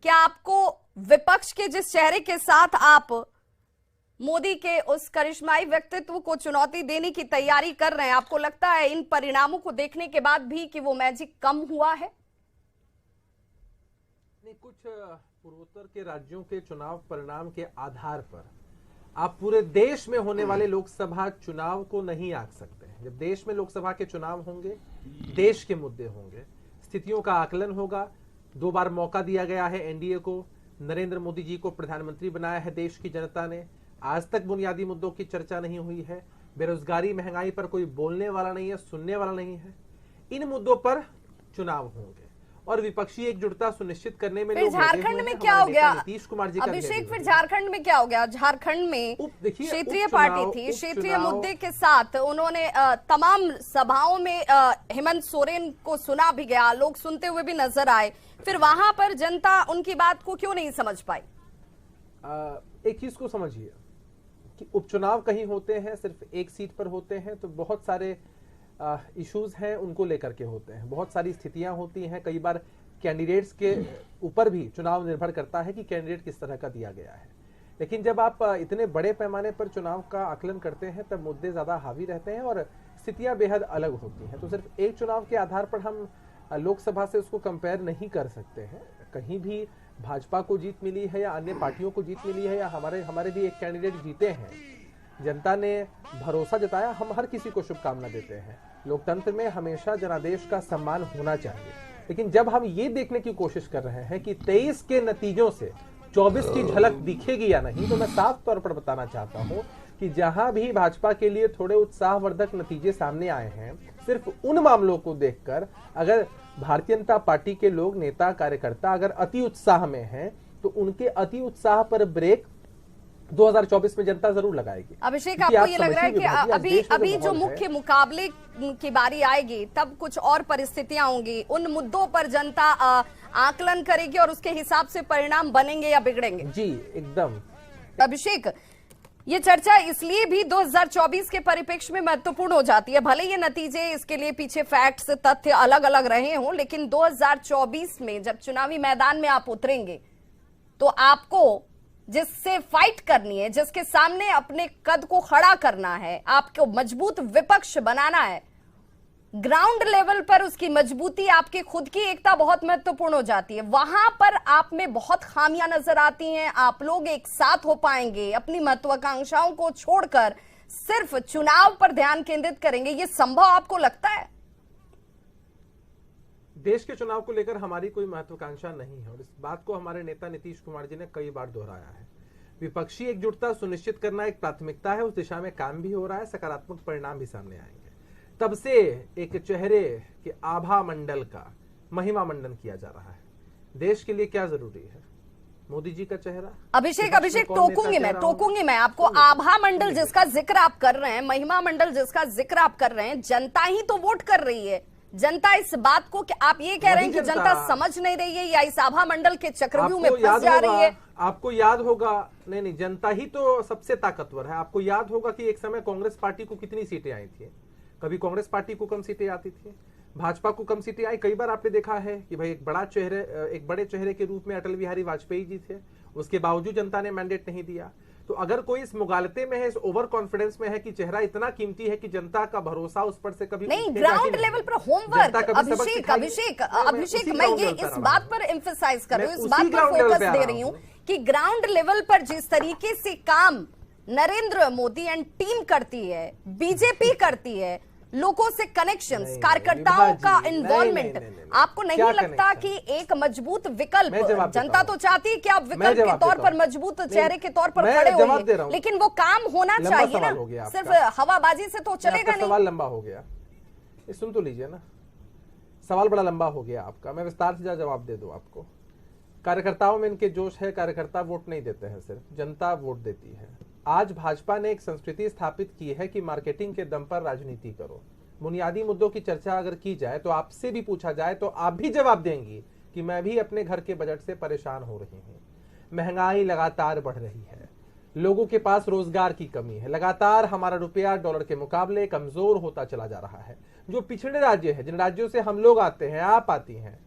क्या आपको विपक्ष के जिस चेहरे के साथ आप मोदी के उस करिश्माई व्यक्तित्व को चुनौती देने की तैयारी कर रहे हैं, आपको लगता है इन परिणामों को देखने के बाद भी कि वो मैजिक कम हुआ है? कुछ पूर्वोत्तर के राज्यों के चुनाव परिणाम के आधार पर आप पूरे देश में होने वाले लोकसभा चुनाव को नहीं आंक सकते हैं। जब देश में लोकसभा के चुनाव होंगे, देश के मुद्दे होंगे, स्थितियों का आकलन होगा। 2 बार मौका दिया गया है एनडीए को, नरेंद्र मोदी जी को प्रधानमंत्री बनाया है देश की जनता ने। आज तक बुनियादी मुद्दों की चर्चा नहीं हुई है। बेरोजगारी, महंगाई पर कोई बोलने वाला नहीं है, सुनने वाला नहीं है। इन मुद्दों पर चुनाव होंगे और विपक्षी एकजुटता सुनिश्चित करने में फिर झारखंड में क्या हो गया नीतीश कुमार जी? अभिषेक, फिर झारखंड में क्या हो गया? झारखंड में क्षेत्रीय पार्टी थी, क्षेत्रीय मुद्दे के साथ उन्होंने तमाम सभाओं में हेमंत सोरेन को सुना भी गया, लोग सुनते हुए भी नजर आए। फिर वहां पर जनता उनकी बात को क्यों नहीं समझ पाई? एक चीज को समझिए कि उपचुनाव कहीं होते हैं, सिर्फ एक सीट पर होते हैं, तो बहुत सारे इश्यूज हैं उनको लेकर के होते हैं, बहुत सारी स्थितियां होती हैं। कई बार कैंडिडेट्स के ऊपर भी चुनाव निर्भर करता है कि कैंडिडेट किस तरह का दिया गया है। लेकिन जब आप इतने बड़े पैमाने पर चुनाव का आकलन करते हैं तब मुद्दे ज्यादा हावी रहते हैं और स्थितियां बेहद अलग होती हैं। तो सिर्फ एक चुनाव के आधार पर हम लोकसभा से उसको कंपेयर नहीं कर सकते हैं। कहीं भी भाजपा को जीत मिली है या अन्य पार्टियों को जीत मिली है या हमारे भी एक कैंडिडेट जीते हैं, जनता ने भरोसा जताया, हम हर किसी को शुभकामना देते हैं। लोकतंत्र में हमेशा जनादेश का सम्मान होना चाहिए। लेकिन जब हम ये देखने की कोशिश कर रहे हैं कि 23 के नतीजों से 24 की झलक दिखेगी या नहीं, तो मैं साफ तौर पर बताना चाहता हूं कि जहां भी भाजपा के लिए थोड़े उत्साहवर्धक नतीजे सामने आए हैं, सिर्फ उन मामलों को देखकर अगर भारतीय जनता पार्टी के लोग, नेता, कार्यकर्ता अगर अति उत्साह में हैं, तो उनके अति उत्साह पर ब्रेक 2024 में जनता जरूर लगाएगी। अभिषेक, आपको ये लग रहा है कि अभी जो मुख्य मुकाबले की बारी आएगी तब कुछ और परिस्थितियां होंगी, उन मुद्दों पर जनता आकलन करेगी और उसके हिसाब से परिणाम बनेंगे या बिगड़ेंगे? जी एकदम। अभिषेक, ये चर्चा इसलिए भी 2024 के परिप्रेक्ष्य में महत्वपूर्ण हो जाती है, भले ये नतीजे, इसके लिए पीछे फैक्ट्स, तथ्य अलग अलग रहे हों, लेकिन 2024 में जब चुनावी मैदान में आप उतरेंगे तो आपको जिससे फाइट करनी है, जिसके सामने अपने कद को खड़ा करना है, आपको मजबूत विपक्ष बनाना है, ग्राउंड लेवल पर उसकी मजबूती, आपकी खुद की एकता बहुत महत्वपूर्ण हो जाती है। वहां पर आप में बहुत खामियां नजर आती हैं। आप लोग एक साथ हो पाएंगे, अपनी महत्वाकांक्षाओं को छोड़कर सिर्फ चुनाव पर ध्यान केंद्रित करेंगे, ये संभव आपको लगता है? देश के चुनाव को लेकर हमारी कोई महत्वाकांक्षा नहीं है और इस बात को हमारे नेता नीतीश कुमार जी ने कई बार दोहराया है। विपक्षी एकजुटता सुनिश्चित करना एक प्राथमिकता है, उस दिशा में काम भी हो रहा है, सकारात्मक परिणाम भी सामने आएंगे। तब से एक चेहरे के आभा मंडल का महिमा मंडन किया जा रहा है। देश के लिए क्या जरूरी है? मोदी जी का चेहरा। अभिषेक, टोकूंगी मैं आपको। आभा मंडल जिसका जिक्र आप कर रहे हैं, महिमा मंडल जिसका जिक्र आप कर रहे हैं, जनता ही तो वोट कर रही है। जनता इस बात को, आप ये कह रहे हैं कि जनता समझ नहीं रही है या इस आभा मंडल के चक्रव्यूह में फंस जा रही है? आपको याद होगा, नहीं, जनता ही तो सबसे ताकतवर है। आपको याद होगा कि एक समय कांग्रेस पार्टी को कितनी सीटें आई थी। कभी कांग्रेस पार्टी को कम सीटें आती थी, भाजपा को कम सीटें आई। कई बार आपने देखा है कि भाई एक बड़े चेहरे के रूप में अटल बिहारी वाजपेयी जी थे, उसके बावजूद जनता ने मैंडेट नहीं दिया। तो अगर कोई इस मुगालते में है, इस ओवर कॉन्फिडेंस में है कि चेहरा इतना कीमती है कि जनता का भरोसा उस पर से कभी नहीं, ग्राउंड लेवल पर होमवर्क। अभिषेक, मैं ये इस बात पर एम्फसाइज कर रही हूँ, इस बात पर फोकस दे रही हूँ कि ग्राउंड लेवल पर जिस तरीके से काम नरेंद्र मोदी एंड टीम करती है, बीजेपी करती है, लोगों से कनेक्शंस, कार्यकर्ताओं का इन्वॉल्वमेंट, आपको नहीं लगता कि एक मजबूत विकल्प, जनता तो चाहती है कि आप विकल्प के तौर पर, मजबूत चेहरे के तौर पर खड़े होइए, लेकिन वो काम होना चाहिए ना, सिर्फ हवाबाजी से तो चलेगा नहीं। सवाल लंबा हो गया, सुन तो लीजिए ना, सवाल बड़ा लंबा हो गया आपका, मैं विस्तार से जवाब दे दूं आपको। कार्यकर्ताओं में इनके जोश है, कार्यकर्ता वोट नहीं देते हैं, सिर्फ जनता वोट देती है। आज भाजपा ने एक संस्कृति स्थापित की है कि मार्केटिंग के दम पर राजनीति करो। बुनियादी मुद्दों की चर्चा अगर की जाए तो आपसे भी पूछा जाए तो आप भी जवाब देंगी कि मैं भी अपने घर के बजट से परेशान हो रही हूँ। महंगाई लगातार बढ़ रही है, लोगों के पास रोजगार की कमी है, लगातार हमारा रुपया डॉलर के मुकाबले कमजोर होता चला जा रहा है। जो पिछड़े राज्य है, जिन राज्यों से हम लोग आते हैं, आप आती हैं,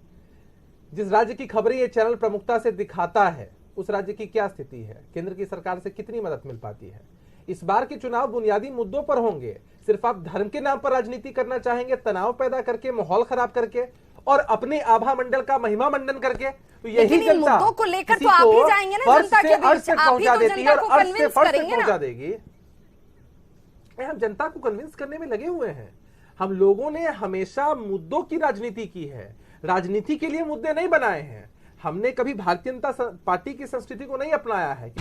जिस राज्य की खबरें ये चैनल प्रमुखता से दिखाता है उस राज्य की क्या स्थिति है, केंद्र की सरकार से कितनी मदद मिल पाती है। इस बार के चुनाव बुनियादी मुद्दों पर होंगे। सिर्फ आप धर्म के नाम पर राजनीति करना चाहेंगे, तनाव पैदा करके, माहौल खराब करके और अपने आभा मंडल का महिमा मंडन करके, तो यही लेकिन इन जनता मुद्दों को लेकर किसी तो आप ही को जाएंगे ना फर्श जनता से के अर्श बीच, तक आप ही पहुंचा तो देती है जनता और को अर्श से कन्विंस फर्श तक करेंगे पहुंचा ना। देगी। हम जनता को कन्विंस करने में लगे हुए हैं। हम लोगों ने हमेशा मुद्दों की राजनीति की है, राजनीति के लिए मुद्दे नहीं बनाए हैं। हमने कभी भारतीय जनता पार्टी की संस्कृति को नहीं अपनाया है।